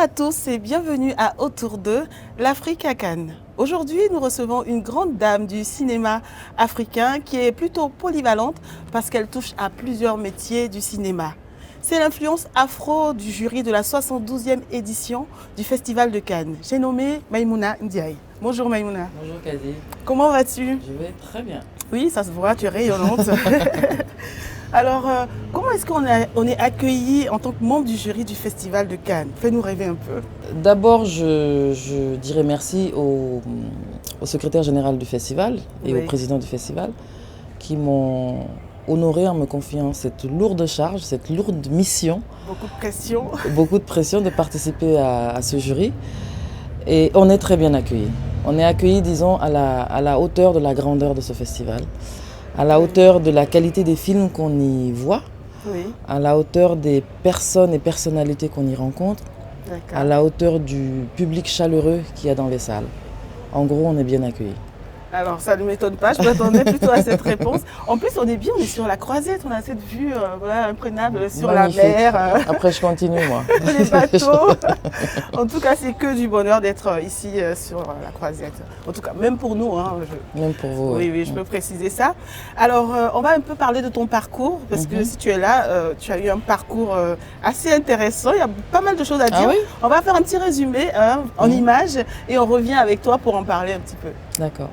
à tous et bienvenue à Autour d'eux, l'Afrique à Cannes. Aujourd'hui, nous recevons une grande dame du cinéma africain qui est plutôt polyvalente parce qu'elle touche à plusieurs métiers du cinéma. C'est l'influence afro du jury de la 72e édition du Festival de Cannes. J'ai nommé Maïmouna Ndiaye. Bonjour Maïmouna. Bonjour Kadi. Comment vas-tu? Je vais très bien. Oui, ça se voit, tu es rayonnante. Alors, comment est-ce qu'on est accueilli en tant que membre du jury du Festival de Cannes? Fais-nous rêver un peu. D'abord, je dirais merci au secrétaire général du festival et au président du festival qui m'ont honoré en me confiant cette lourde charge, cette lourde mission. Beaucoup de pression. Beaucoup de pression de participer à ce jury. Et on est très bien accueillis. On est accueillis, disons, à la hauteur de la grandeur de ce festival, à la hauteur de la qualité des films qu'on y voit, à la hauteur des personnes et personnalités qu'on y rencontre, à la hauteur du public chaleureux qu'il y a dans les salles. En gros, on est bien accueillis. Alors, ça ne m'étonne pas, je m'attendais plutôt à cette réponse. En plus, on est bien, on est sur la croisette, on a cette vue imprenable sur magnifique. La mer. Après, je continue, moi. Les bateaux. En tout cas, c'est que du bonheur d'être ici sur la croisette. En tout cas, même pour nous. Hein, même pour vous. Oui, je peux préciser ça. Alors, on va un peu parler de ton parcours, parce que si tu es là, tu as eu un parcours assez intéressant. Il y a pas mal de choses à dire. Ah oui? On va faire un petit résumé en images et on revient avec toi pour en parler un petit peu. D'accord.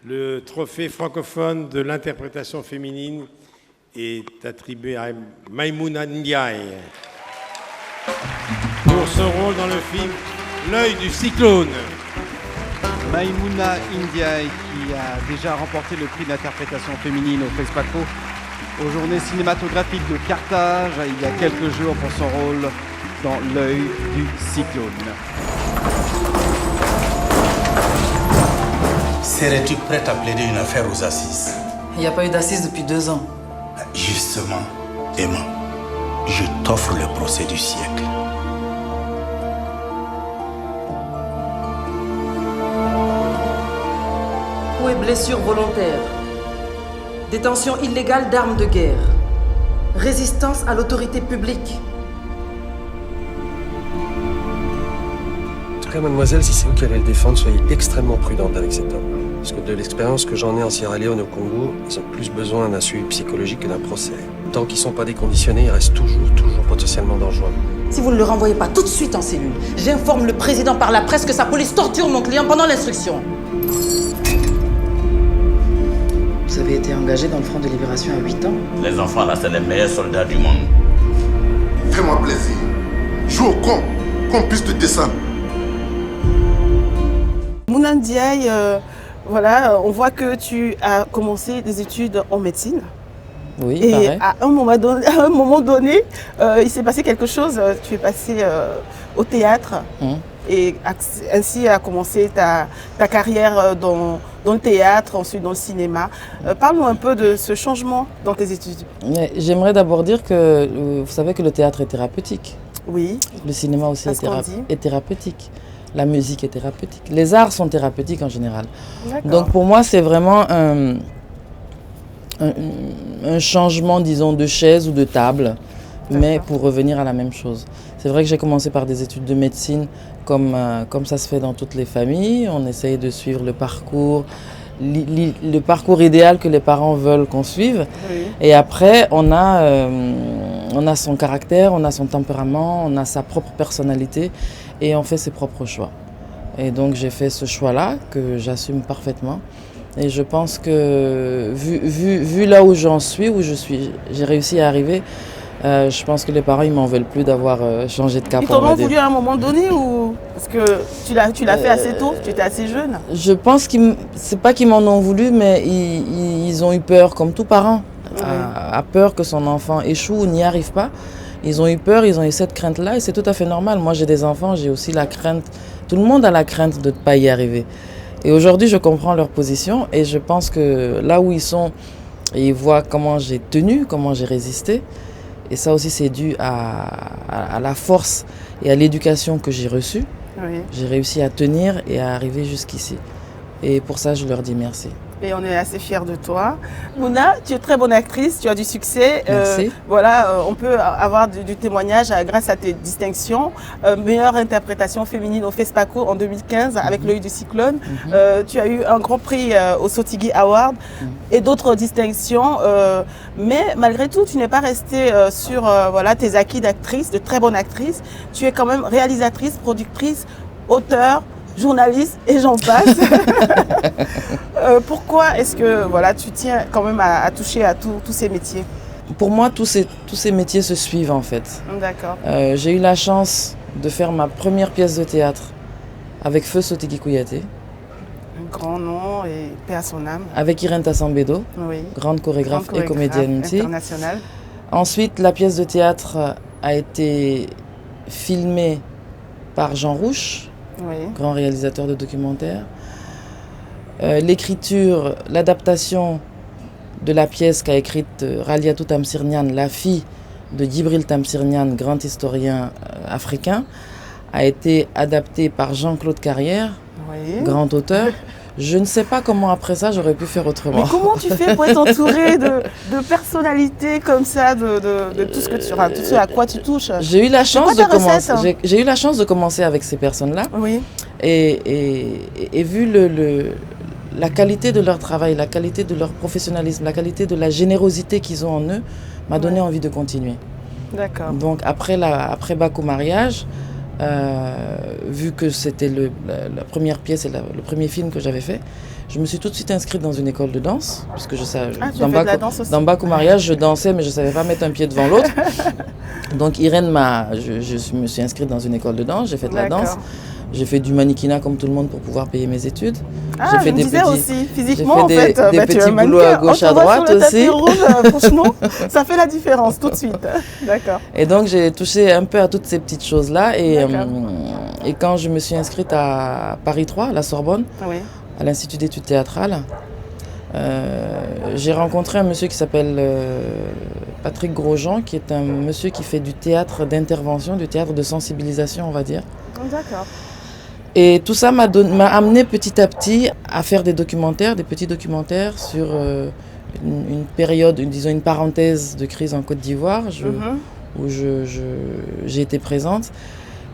Le trophée francophone de l'interprétation féminine est attribué à Maïmouna Ndiaye pour son rôle dans le film L'œil du cyclone. Maïmouna Ndiaye qui a déjà remporté le prix d'interprétation féminine au FESPACO aux journées cinématographiques de Carthage il y a quelques jours pour son rôle dans L'œil du cyclone. Serais-tu prête à plaider une affaire aux assises? Il n'y a pas eu d'assises depuis 2 ans. Justement, Emma, je t'offre le procès du siècle. Coup et blessure volontaire. Détention illégale d'armes de guerre. Résistance à l'autorité publique. En tout cas, mademoiselle, si c'est vous qui allez le défendre, soyez extrêmement prudente avec cet homme. Parce que de l'expérience que j'en ai en Sierra Leone et au Congo, ils ont plus besoin d'un suivi psychologique que d'un procès. Tant qu'ils ne sont pas déconditionnés, ils restent toujours potentiellement dangereux. Si vous ne le renvoyez pas tout de suite en cellule, j'informe le président par la presse que sa police torture mon client pendant l'instruction. Vous avez été engagé dans le Front de Libération à 8 ans. Les enfants là, c'est les meilleurs soldats du monde. Fais-moi plaisir. Joue au con, qu'on puisse te descendre. Maïmouna Ndiaye, voilà, on voit que tu as commencé des études en médecine. Oui, et pareil. à un moment donné, il s'est passé quelque chose. Tu es passé au théâtre et ainsi a commencé ta carrière dans le théâtre, ensuite dans le cinéma. Parle-nous un peu de ce changement dans tes études. J'aimerais d'abord dire que vous savez que le théâtre est thérapeutique. Oui. Le cinéma aussi est thérapeutique. La musique est thérapeutique. Les arts sont thérapeutiques en général. Donc pour moi, c'est vraiment un changement, disons, de chaise ou de table, mais pour revenir à la même chose. C'est vrai que j'ai commencé par des études de médecine, comme ça se fait dans toutes les familles. On essaye de suivre le parcours idéal que les parents veulent qu'on suive. Oui. Et après, on a son caractère, on a son tempérament, on a sa propre personnalité et on fait ses propres choix. Et donc j'ai fait ce choix-là que j'assume parfaitement. Et je pense que vu là où j'en suis, j'ai réussi à arriver, je pense que les parents ils m'en veulent plus d'avoir changé de cap. Ils t'en ont voulu à un moment donné ou parce que tu l'as fait assez tôt, tu étais assez jeune? Je pense c'est pas qu'ils m'en ont voulu, mais ils ont eu peur, comme tout parent a peur que son enfant échoue ou n'y arrive pas. Ils ont eu peur, ils ont eu cette crainte-là et c'est tout à fait normal. Moi j'ai des enfants, j'ai aussi la crainte, tout le monde a la crainte de ne pas y arriver. Et aujourd'hui je comprends leur position et je pense que là où ils sont, ils voient comment j'ai tenu, comment j'ai résisté. Et ça aussi c'est dû à la force et à l'éducation que j'ai reçue. Oui. J'ai réussi à tenir et à arriver jusqu'ici. Et pour ça je leur dis merci. et on est assez fiers de toi. Mouna, tu es très bonne actrice, tu as du succès. Merci. On peut avoir du témoignage grâce à tes distinctions. Meilleure interprétation féminine au FESPACO en 2015 avec L'œil du cyclone. Tu as eu un grand prix au Sotigui Award et d'autres distinctions. Mais malgré tout, tu n'es pas restée sur tes acquis d'actrice, de très bonne actrice. Tu es quand même réalisatrice, productrice, auteure, journaliste et j'en passe. Pourquoi est-ce que tu tiens quand même à toucher à tous ces métiers? Pour moi, tous ces métiers se suivent en fait. D'accord. J'ai eu la chance de faire ma première pièce de théâtre avec Feu Sotigui Kouyaté. Un grand nom et paix à son âme. Avec Irène Tassambedo, oui. grande chorégraphe et comédienne internationale. Ensuite, la pièce de théâtre a été filmée par Jean Rouch, grand réalisateur de documentaires. L'écriture, l'adaptation de la pièce qu'a écrite Raliatou Tamsir Niane, la fille de Djibril Tamsir Niane, grand historien africain, a été adaptée par Jean-Claude Carrière, grand auteur. Je ne sais pas comment après ça j'aurais pu faire autrement. Mais comment tu fais pour être entourée de personnalités comme ça, de tout ce que tu tout ce à quoi tu touches? J'ai eu la chance j'ai eu la chance de commencer avec ces personnes-là. Oui. Et vu la qualité de leur travail, la qualité de leur professionnalisme, la qualité de la générosité qu'ils ont en eux, m'a donné envie de continuer. D'accord. Donc après bac au mariage, vu que c'était la première pièce et le premier film que j'avais fait, je me suis tout de suite inscrite dans une école de danse, puisque je savais, dans bac au mariage, je dansais, mais je ne savais pas mettre un pied devant l'autre. Donc Irène je me suis inscrite dans une école de danse, j'ai fait de la danse. J'ai fait du mannequinat comme tout le monde pour pouvoir payer mes études. J'ai fait des petits, aussi, physiquement, des petits boulots à gauche, à droite aussi. Rouge, franchement, ça fait la différence tout de suite. D'accord. Et donc, j'ai touché un peu à toutes ces petites choses-là. Et quand je me suis inscrite à Paris 3, à la Sorbonne, à l'Institut d'études théâtrales, j'ai rencontré un monsieur qui s'appelle Patrick Grosjean, qui est un monsieur qui fait du théâtre d'intervention, du théâtre de sensibilisation, on va dire. D'accord. Et tout ça m'a amené petit à petit à faire des petits documentaires sur une période, disons une parenthèse de crise en Côte d'Ivoire où j'ai été présente.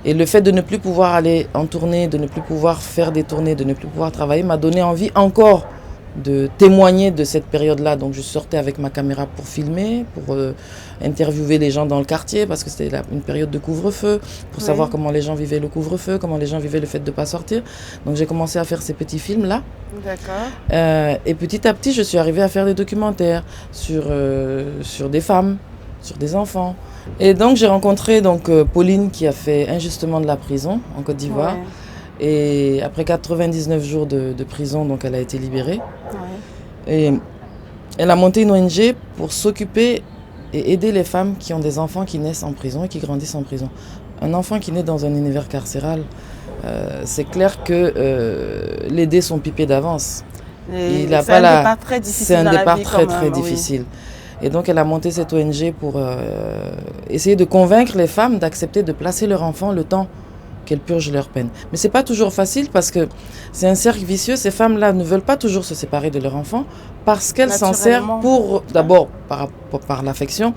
Et le fait de ne plus pouvoir aller en tournée, de ne plus pouvoir faire des tournées, de ne plus pouvoir travailler m'a donné envie encore de témoigner de cette période-là. Donc je sortais avec ma caméra pour filmer, pour interviewer les gens dans le quartier, parce que c'était une période de couvre-feu, pour savoir comment les gens vivaient le couvre-feu, comment les gens vivaient le fait de ne pas sortir. Donc j'ai commencé à faire ces petits films-là. D'accord. Et petit à petit, je suis arrivée à faire des documentaires sur des femmes, sur des enfants. Et donc j'ai rencontré Pauline qui a fait injustement de la prison en Côte d'Ivoire. Et après 99 jours de prison, donc elle a été libérée. Et elle a monté une ONG pour s'occuper et aider les femmes qui ont des enfants qui naissent en prison et qui grandissent en prison. Un enfant qui naît dans un univers carcéral, c'est clair que l'aider son pipé d'avance. C'est un départ très difficile. C'est un départ très difficile. Et donc elle a monté cette ONG pour essayer de convaincre les femmes d'accepter de placer leur enfant le temps qu'elles purgent leur peine. Mais c'est pas toujours facile parce que c'est un cercle vicieux. Ces femmes-là ne veulent pas toujours se séparer de leur enfant parce qu'elles s'en servent d'abord par l'affection,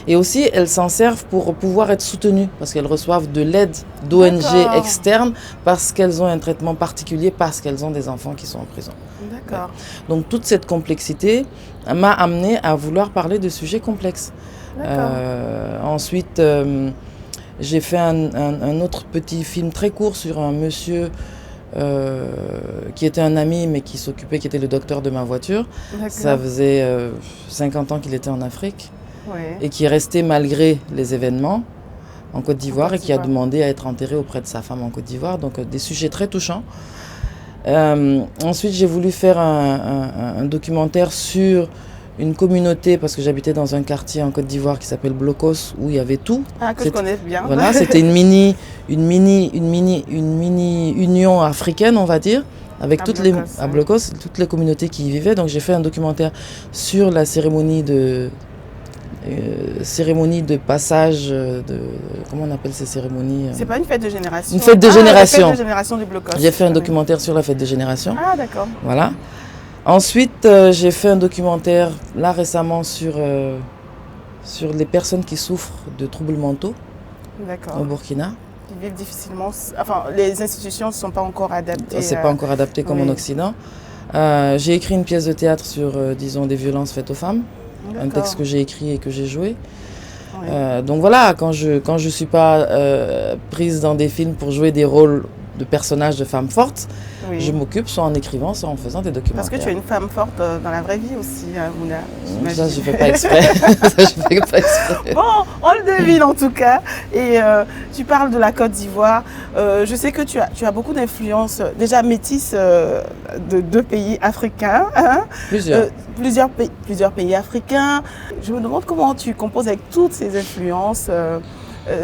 et aussi elles s'en servent pour pouvoir être soutenues parce qu'elles reçoivent de l'aide d'ONG externes, parce qu'elles ont un traitement particulier, parce qu'elles ont des enfants qui sont en prison. D'accord. Donc toute cette complexité m'a amenée à vouloir parler de sujets complexes. Ensuite, j'ai fait un autre petit film très court sur un monsieur qui était un ami, mais qui était le docteur de ma voiture. Ça faisait 50 ans qu'il était en Afrique et qui est resté malgré les événements en Côte d'Ivoire et qui a demandé à être enterré auprès de sa femme en Côte d'Ivoire. Donc des sujets très touchants. Ensuite, j'ai voulu faire un documentaire sur une communauté, parce que j'habitais dans un quartier en Côte d'Ivoire qui s'appelle Blocos, où il y avait tout. Que je connais bien. Voilà, c'était une mini union africaine, on va dire, avec toutes les communautés qui y vivaient. Donc j'ai fait un documentaire sur la cérémonie de passage comment on appelle ces cérémonies C'est pas une fête de génération. Une fête de génération. La fête de génération du Blocos. J'ai fait un documentaire sur la fête de génération. Ah d'accord. Voilà. Ensuite, j'ai fait un documentaire là récemment sur les personnes qui souffrent de troubles mentaux au Burkina. Ils vivent difficilement. Enfin, les institutions ne sont pas encore adaptées. C'est pas encore adapté comme en Occident. J'ai écrit une pièce de théâtre sur, disons, des violences faites aux femmes. Un texte que j'ai écrit et que j'ai joué. Donc voilà, quand je suis pas prise dans des films pour jouer des rôles de personnages de femmes fortes, je m'occupe soit en écrivant, soit en faisant des documentaires. Parce que tu es une femme forte dans la vraie vie aussi, Mouna. Ça, je ne fais pas exprès. Bon, on le devine en tout cas. Et tu parles de la Côte d'Ivoire. Je sais que tu as beaucoup d'influences, déjà métisses de 2 pays africains. Hein, plusieurs pays africains. Je me demande comment tu composes avec toutes ces influences.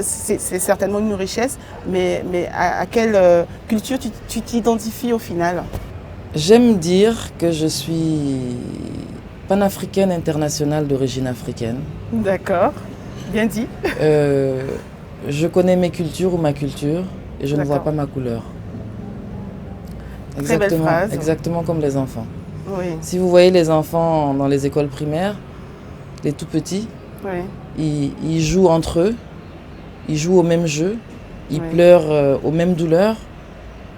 C'est certainement une richesse, mais à quelle culture tu t'identifies au final? J'aime dire que je suis panafricaine internationale d'origine africaine. D'accord, bien dit. Je connais mes cultures ou ma culture et je ne vois pas ma couleur. Très belle phrase. Exactement comme les enfants. Oui. Si vous voyez les enfants dans les écoles primaires, les tout petits, ils jouent entre eux. Ils jouent au même jeu, ils pleurent aux mêmes douleurs.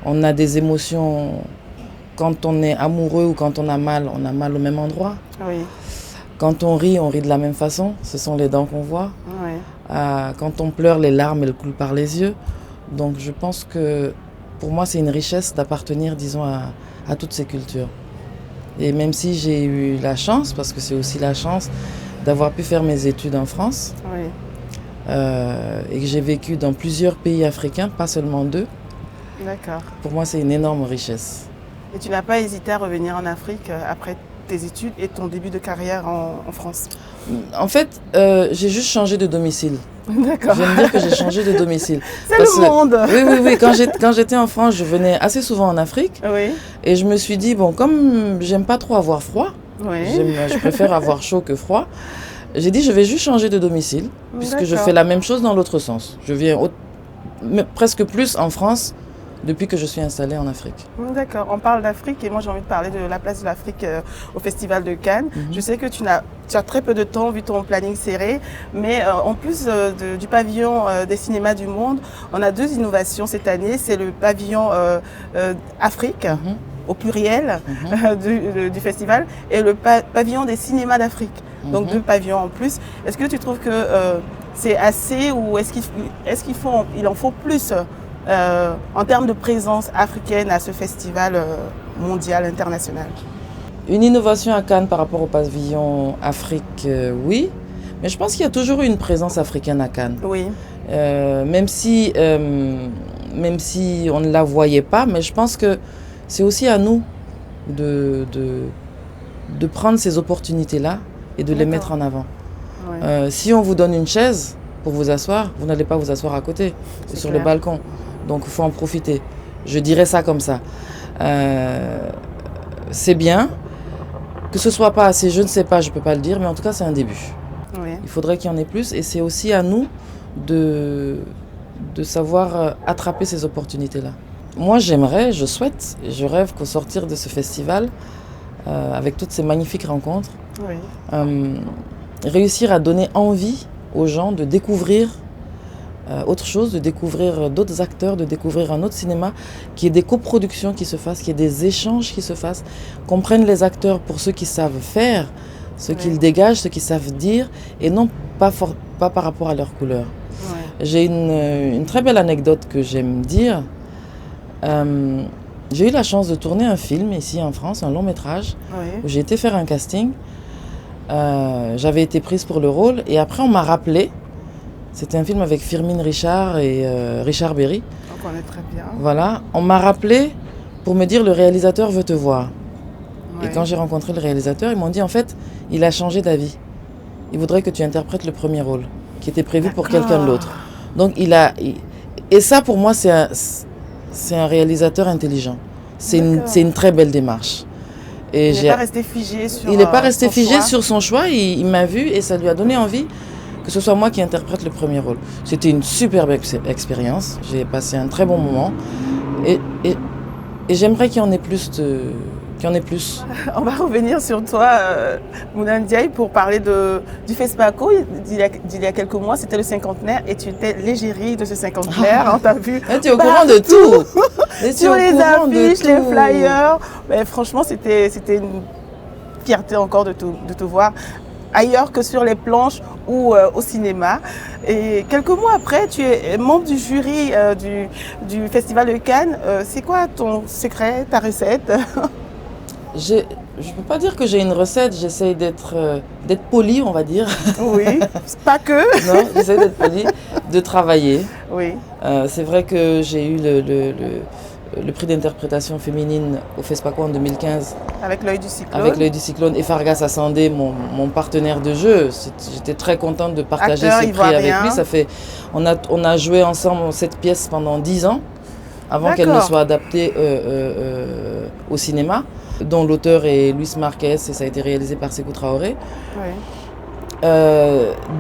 On a des émotions, quand on est amoureux ou quand on a mal au même endroit. Quand on rit de la même façon, ce sont les dents qu'on voit. Quand on pleure, les larmes, elles coulent par les yeux. Donc je pense que pour moi, c'est une richesse d'appartenir, disons, à toutes ces cultures. Et même si j'ai eu la chance, parce que c'est aussi la chance, d'avoir pu faire mes études en France, et que j'ai vécu dans plusieurs pays africains, pas seulement 2. D'accord. Pour moi, c'est une énorme richesse. Et tu n'as pas hésité à revenir en Afrique après tes études et ton début de carrière en France? En fait, j'ai juste changé de domicile. D'accord. J'aime dire que j'ai changé de domicile. C'est le monde. Oui. Quand j'étais en France, je venais assez souvent en Afrique. Et je me suis dit, bon, comme j'aime pas trop avoir froid, je préfère avoir chaud que froid. J'ai dit, je vais juste changer de domicile, puisque je fais la même chose dans l'autre sens. Je viens presque plus en France depuis que je suis installée en Afrique. D'accord, on parle d'Afrique et moi j'ai envie de parler de la place de l'Afrique au Festival de Cannes. Je sais que tu as très peu de temps vu ton planning serré, mais en plus du pavillon des cinémas du monde, on a 2 innovations cette année. C'est le pavillon Afrique, au pluriel du festival, et le pavillon des cinémas d'Afrique. Donc 2 pavillons en plus. Est-ce que tu trouves que c'est assez ou est-ce qu'il en faut plus en termes de présence africaine à ce festival mondial, international? Une innovation à Cannes par rapport au pavillon Afrique, oui. Mais je pense qu'il y a toujours eu une présence africaine à Cannes. Oui. Même si on ne la voyait pas, mais je pense que c'est aussi à nous de prendre ces opportunités-là et de les mettre en avant. Si on vous donne une chaise pour vous asseoir, vous n'allez pas vous asseoir à côté, sur le balcon. Donc il faut en profiter. Je dirais ça comme ça. C'est bien. Que ce soit pas assez, je ne sais pas, je ne peux pas le dire, mais en tout cas c'est un début. Il faudrait qu'il y en ait plus et c'est aussi à nous de savoir attraper ces opportunités-là. Moi j'aimerais, je souhaite, je rêve qu'au sortir de ce festival, avec toutes ces magnifiques rencontres, réussir à donner envie aux gens de découvrir autre chose, de découvrir d'autres acteurs, de découvrir un autre cinéma, qu'il y ait des coproductions qui se fassent, qu'il y ait des échanges qui se fassent, qu'on prenne les acteurs pour ceux qui savent faire, ceux qu'ils dégagent, ceux qui savent dire, et non pas par rapport à leur couleur. J'ai une très belle anecdote que j'aime dire. J'ai eu la chance de tourner un film ici en France, un long métrage, où j'ai été faire un casting. J'avais été prise pour le rôle et après on m'a rappelé. C'était un film avec Firmin Richard et Richard Berry. On connaît très bien. Voilà, on m'a rappelé pour me dire le réalisateur veut te voir. Et quand j'ai rencontré le réalisateur, ils m'ont dit en fait, il a changé d'avis. Il voudrait que tu interprètes le premier rôle, qui était prévu pour quelqu'un d'autre. Donc et ça pour moi c'est un réalisateur intelligent. C'est une très belle démarche. Et il n'est pas resté figé sur Il n'est pas resté figé sur son choix, il m'a vu et ça lui a donné envie que ce soit moi qui interprète le premier rôle. C'était une superbe expérience, j'ai passé un très bon moment et j'aimerais qu'il y en ait plus qu'il y en ait plus. On va revenir sur toi, Mouna Ndiaye, pour parler du FESPACO. Il y a quelques mois, c'était le cinquantenaire et tu étais l'égérie de ce cinquantenaire. On t'a vu tu es au courant de tout. Sur les affiches, les flyers. Mais franchement, c'était une fierté encore de te voir ailleurs que sur les planches ou au cinéma. Et quelques mois après, tu es membre du jury du Festival de Cannes. C'est quoi ton secret, ta recette? Je ne peux pas dire que j'ai une recette, j'essaye d'être polie, on va dire. Oui, pas que. Non, j'essaie d'être polie, de travailler. Oui. C'est vrai que j'ai eu le prix d'interprétation féminine au FESPACO en 2015. Avec l'œil du cyclone. Avec l'œil du cyclone et Fargas Assandé, mon partenaire de jeu. J'étais très contente de partager ce prix avec lui. On a joué ensemble cette pièce pendant 10 ans, avant qu'elle ne soit adaptée au cinéma, dont l'auteur est Luis Marquez et ça a été réalisé par Sékou Traoré. Oui.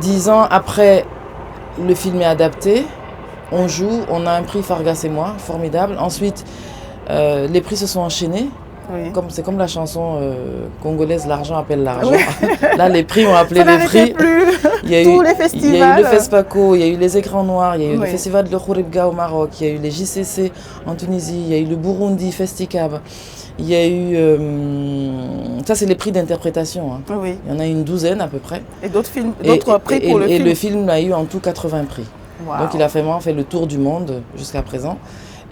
10 ans après, le film est adapté. On joue, on a un prix Fargas et moi, formidable. Ensuite, les prix se sont enchaînés. Oui. C'est comme la chanson congolaise, l'argent appelle l'argent. Oui. Là, les prix ont appelé les prix. Plus. Il y a tous les festivals. Il y a eu le FESPACO, il y a eu les écrans noirs, il y a eu le festival de Khouribga au Maroc, il y a eu les JCC en Tunisie, il y a eu le Burundi Festicab. Il y a eu... ça, c'est les prix d'interprétation. Hein. Oui. Il y en a une douzaine à peu près. Et d'autres prix pour le film. Et le film a eu en tout 80 prix. Wow. Donc il a vraiment fait le tour du monde jusqu'à présent.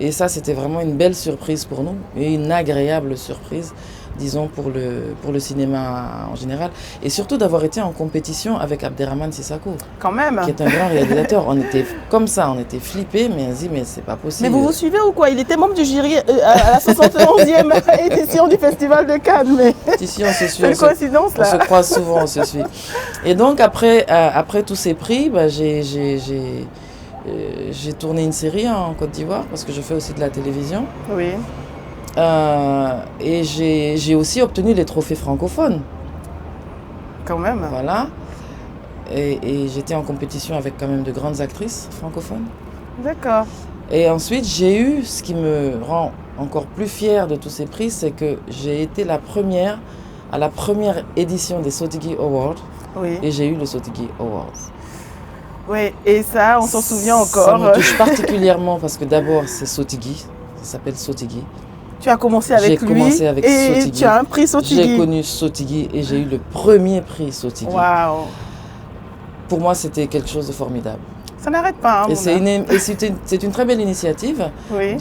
Et ça, c'était vraiment une belle surprise pour nous et une agréable surprise, disons, pour le cinéma en général. Et surtout d'avoir été en compétition avec Abderrahmane Sissako. Quand même. Qui est un grand réalisateur. On était comme ça, on était flippés, mais on se dit, mais c'est pas possible. Mais vous suivez ou quoi? Il était membre du jury à la 71e édition du Festival de Cannes. Mais... Ici, on se suit. C'est une coïncidence, là. On se croise souvent, on se suit. Et donc, après tous ces prix, bah, j'ai tourné une série en Côte d'Ivoire parce que je fais aussi de la télévision. Oui. Et j'ai aussi obtenu les trophées francophones. Quand même. Voilà. Et j'étais en compétition avec quand même de grandes actrices francophones. D'accord. Et ensuite, j'ai eu, ce qui me rend encore plus fière de tous ces prix, c'est que j'ai été à la première édition des Sotigui Awards. Oui. Et j'ai eu le Sotigui Awards. Oui, et ça, on s'en souvient encore. Ça me touche particulièrement parce que d'abord, c'est Sotigui. Ça s'appelle Sotigui. Tu as commencé avec lui. J'ai commencé avec Sotigui. Et tu as un prix Sotigui. J'ai connu Sotigui et j'ai eu le premier prix Sotigui. Waouh. Pour moi, c'était quelque chose de formidable. Ça n'arrête pas. Hein, et c'est une très belle initiative oui.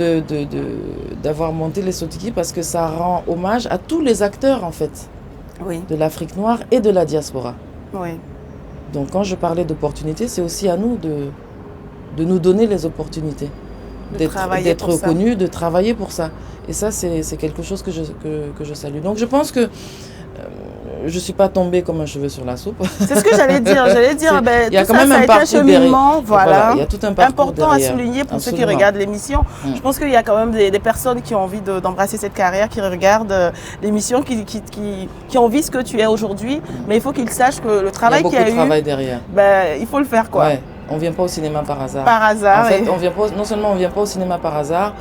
d'avoir monté les Sotigui parce que ça rend hommage à tous les acteurs, en fait, oui. de l'Afrique noire et de la diaspora. Oui. Donc quand je parlais d'opportunités, c'est aussi à nous de nous donner les opportunités, d'être reconnus, de travailler pour ça. Et ça, c'est quelque chose que je salue. Donc je pense que je ne suis pas tombée comme un cheveu sur la soupe. C'est ce que j'allais dire. Il y a quand même un parcours derrière. Voilà. Il y a tout un parcours important derrière. À souligner pour ceux qui regardent l'émission. Je pense qu'il y a quand même des personnes qui ont envie d'embrasser cette carrière, qui regardent l'émission, qui ont vu ce que tu es aujourd'hui. Mais il faut qu'ils sachent que le travail qu'il y a eu... Il y a beaucoup de travail derrière. Il faut le faire, quoi. Ouais. On ne vient pas au cinéma par hasard. Par hasard. En fait, non seulement on ne vient pas au cinéma par hasard,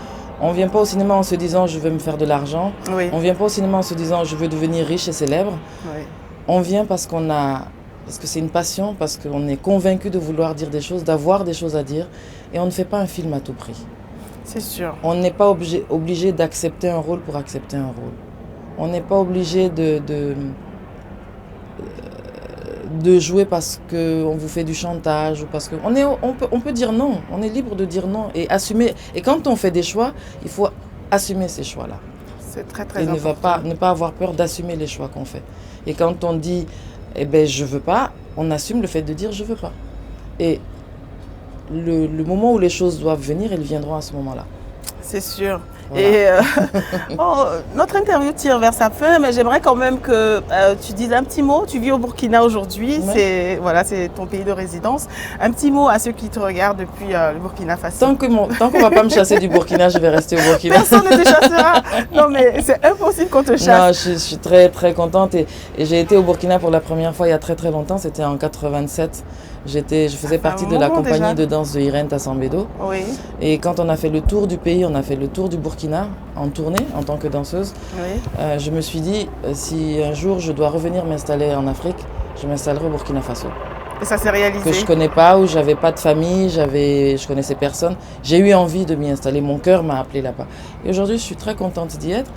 on ne vient pas au cinéma en se disant je veux me faire de l'argent. Oui. On ne vient pas au cinéma en se disant je veux devenir riche et célèbre. Oui. On vient parce que c'est une passion, parce qu'on est convaincu de vouloir dire des choses, d'avoir des choses à dire. Et on ne fait pas un film à tout prix. C'est sûr. On n'est pas obligé d'accepter un rôle pour accepter un rôle. On n'est pas obligé de jouer parce qu'on vous fait du chantage ou parce que on peut dire non. On est libre de dire non et assumer. Et quand on fait des choix, il faut assumer ces choix-là. C'est très très et important. ne pas avoir peur d'assumer les choix qu'on fait. Et quand on dit je veux pas, on assume le fait de dire je veux pas. Et le moment où les choses doivent venir, elles viendront à ce moment-là. C'est sûr. Voilà. Et notre interview tire vers sa fin, mais j'aimerais quand même que tu dises un petit mot. Tu vis au Burkina aujourd'hui, ouais. C'est ton pays de résidence. Un petit mot à ceux qui te regardent depuis le Burkina Faso. Tant qu'on ne va pas me chasser du Burkina, je vais rester au Burkina. Personne ne te chassera. Non, mais c'est impossible qu'on te chasse. Non, je suis très très contente et j'ai été au Burkina pour la première fois il y a très très longtemps. C'était en 87. Je faisais partie de la compagnie de danse de Irène Tassambedo. Oui. Et quand on a fait le tour du pays, on a fait le tour du Burkina. Burkina en tournée en tant que danseuse. Oui. Je me suis dit, si un jour je dois revenir m'installer en Afrique, je m'installerai au Burkina Faso. Et ça s'est réalisé. Que je connais pas, où j'avais pas de famille, je connaissais personne. J'ai eu envie de m'y installer, mon cœur m'a appelé là-bas. Et aujourd'hui, je suis très contente d'y être.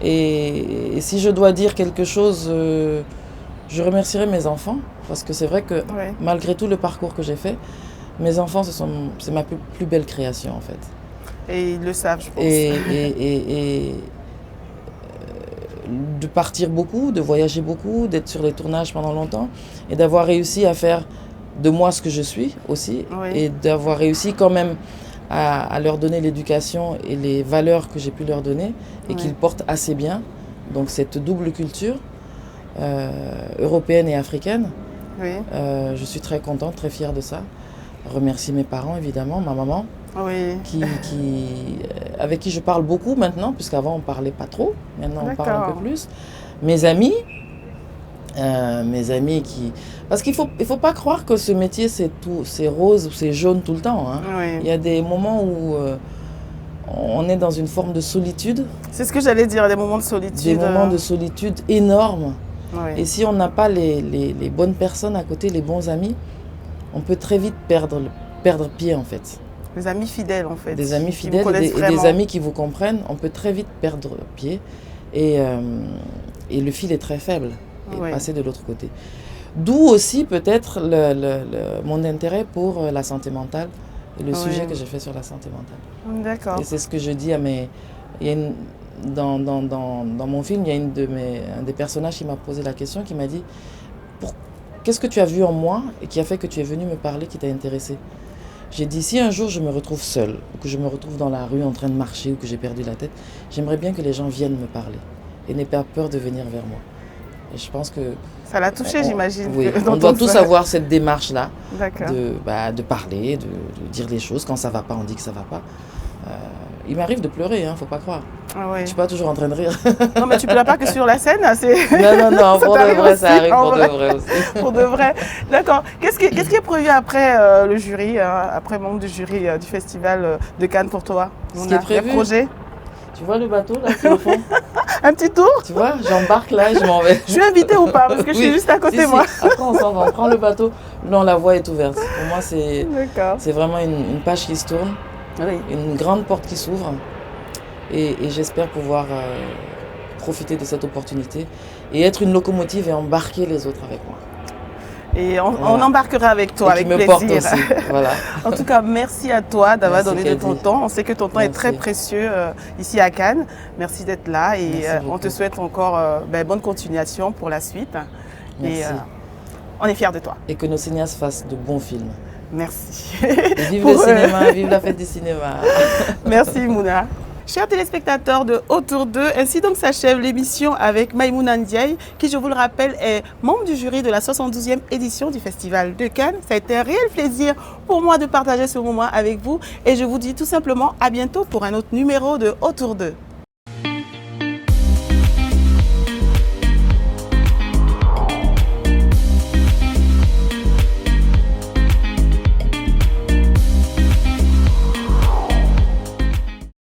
Et si je dois dire quelque chose, je remercierai mes enfants, parce que c'est vrai que malgré tout le parcours que j'ai fait, mes enfants, c'est ma plus belle création en fait. Et ils le savent, je pense. Et de partir beaucoup, de voyager beaucoup, d'être sur les tournages pendant longtemps et d'avoir réussi à faire de moi ce que je suis aussi et d'avoir réussi quand même à leur donner l'éducation et les valeurs que j'ai pu leur donner et qu'ils portent assez bien. Donc cette double culture européenne et africaine, je suis très contente, très fière de ça. Remercier mes parents évidemment, ma maman. Avec qui je parle beaucoup maintenant, puisqu'avant on ne parlait pas trop, maintenant on parle un peu plus. Mes amis qui... Parce qu'il faut pas croire que ce métier c'est rose ou c'est jaune tout le temps. Hein. Il y a des moments où on est dans une forme de solitude. C'est ce que j'allais dire, des moments de solitude. Des moments de solitude énormes. Et si on n'a pas les bonnes personnes à côté, les bons amis, on peut très vite perdre pied en fait. Des amis fidèles en fait. Des amis fidèles et des amis qui vous comprennent, on peut très vite perdre pied et le fil est très faible et passer de l'autre côté. D'où aussi peut-être mon intérêt pour la santé mentale et le sujet que j'ai fait sur la santé mentale. D'accord. Et c'est ce que je dis à mes... Dans mon film, il y a un des personnages qui m'a posé la question, qui m'a dit « Qu'est-ce que tu as vu en moi et qui a fait que tu es venu me parler, qui t'a intéressé ?» J'ai dit, si un jour je me retrouve seule, ou que je me retrouve dans la rue en train de marcher, ou que j'ai perdu la tête, j'aimerais bien que les gens viennent me parler et n'aient pas peur de venir vers moi. Et je pense que... Ça l'a touché, j'imagine. Oui, on doit tous avoir cette démarche-là, de parler, de dire les choses. Quand ça ne va pas, on dit que ça ne va pas. Il m'arrive de pleurer, il ne faut pas croire. Je ne suis pas toujours en train de rire. Non, mais tu ne pleures pas que sur la scène. Non, pour de vrai, ça arrive pour de vrai aussi. Pour de vrai. D'accord. Qu'est-ce qui est prévu après le jury, après membre du jury du Festival de Cannes pour toi? Ce qui est prévu, projets. Tu vois le bateau là sur le fond? Un petit tour? Tu vois, j'embarque là et je m'en vais. Je suis invitée ou pas? Parce que je suis juste à côté de moi. Après on s'en va, on prend le bateau. Non, la voie est ouverte. Pour moi, c'est vraiment une page qui se tourne. Une grande porte qui s'ouvre et j'espère pouvoir profiter de cette opportunité et être une locomotive et embarquer les autres avec moi. Et on embarquera avec toi, avec plaisir. Porte aussi. Voilà. En tout cas, merci à toi d'avoir donné de ton temps. On sait que ton temps est très précieux ici à Cannes. Merci d'être là et on te souhaite encore bonne continuation pour la suite. Merci. Et on est fiers de toi. Et que nos cinéastes fassent de bons films. Merci. Et vive le cinéma, vive la fête du cinéma. Merci Mouna. Chers téléspectateurs de Autour d'eux, ainsi donc s'achève l'émission avec Maïmouna Ndiaye, qui, je vous le rappelle, est membre du jury de la 72e édition du Festival de Cannes. Ça a été un réel plaisir pour moi de partager ce moment avec vous et je vous dis tout simplement à bientôt pour un autre numéro de Autour d'eux.